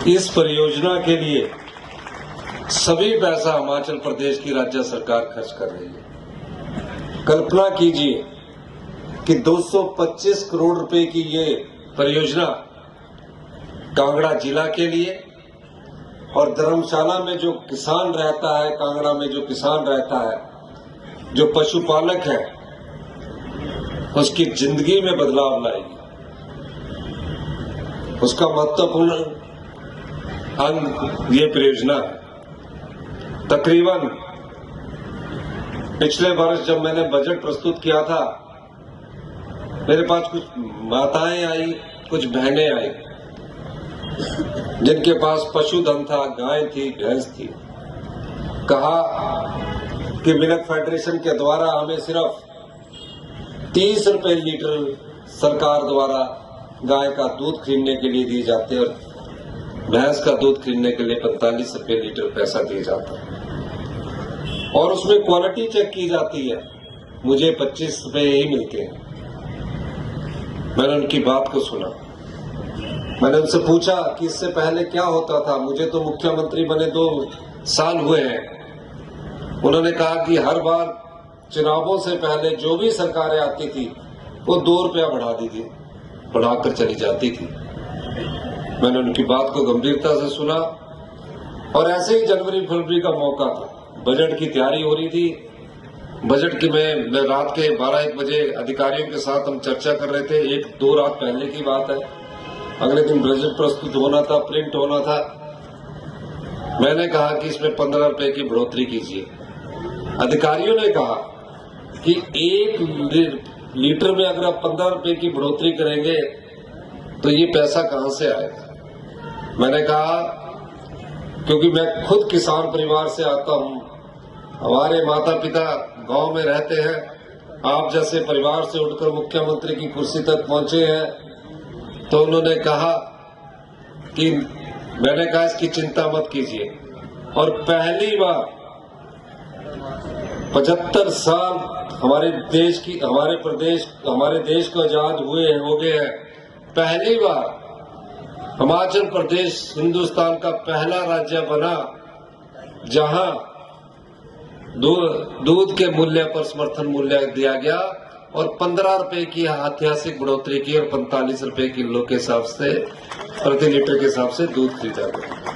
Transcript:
इस परियोजना के लिए सभी पैसा हिमाचल प्रदेश की राज्य सरकार खर्च कर रही है। कल्पना कीजिए कि 225 करोड़ रुपए की ये परियोजना कांगड़ा जिला के लिए और धर्मशाला में जो किसान रहता है, कांगड़ा में जो किसान रहता है, जो पशुपालक है, उसकी जिंदगी में बदलाव लाएगी। उसका महत्वपूर्ण अंग ये परियोजना है। तकरीबन पिछले वर्ष जब मैंने बजट प्रस्तुत किया था, मेरे पास कुछ माताएं आई, कुछ बहनें आई, जिनके पास पशुधन था, गाय थी, भैंस थी। कहा कि मिल्क फेडरेशन के द्वारा हमें सिर्फ 30 रुपए लीटर सरकार द्वारा गाय का दूध खरीदने के लिए दिए जाते और भैंस का दूध खरीदने के लिए 45 रुपए लीटर पैसा दिया जाता है और उसमें क्वालिटी चेक की जाती है। मुझे 25 रुपए ही मिलते हैं। मैंने उनकी बात को सुना। मैंने उनसे पूछा कि इससे पहले क्या होता था। मुझे तो मुख्यमंत्री बने 2 साल हुए हैं। उन्होंने कहा कि हर बार चुनावों से पहले जो भी सरकारें आती थी वो 2 रुपया बढ़ाकर चली जाती थी। मैंने उनकी बात को गंभीरता से सुना और ऐसे ही जनवरी फरवरी का मौका था, बजट की तैयारी हो रही थी। बजट की मैं रात के 12-1 बजे अधिकारियों के साथ हम चर्चा कर रहे थे। 1-2 रात पहले की बात है। अगले दिन बजट प्रस्तुत होना था, प्रिंट होना था। मैंने कहा कि इसमें 15 रुपए की बढ़ोतरी कीजिए। अधिकारियों ने कहा कि 1 लीटर में अगर आप 15 रुपए की बढ़ोतरी करेंगे तो ये पैसा कहां से आएगा। मैंने कहा क्योंकि मैं खुद किसान परिवार से आता हूं, हमारे माता पिता गांव में रहते हैं, आप जैसे परिवार से उठकर मुख्यमंत्री की कुर्सी तक पहुंचे हैं, तो उन्होंने कहा कि मैंने कहा इसकी चिंता मत कीजिए। और पहली बार 75 साल हमारे देश को आजाद हो गए हैं। पहली बार हिमाचल प्रदेश हिंदुस्तान का पहला राज्य बना जहां दूध के मूल्य पर समर्थन मूल्य दिया गया और 15 रुपए की ऐतिहासिक बढ़ोतरी की और 45 रुपए किलो के हिसाब से प्रति लीटर के हिसाब से दूध खरीदा गया।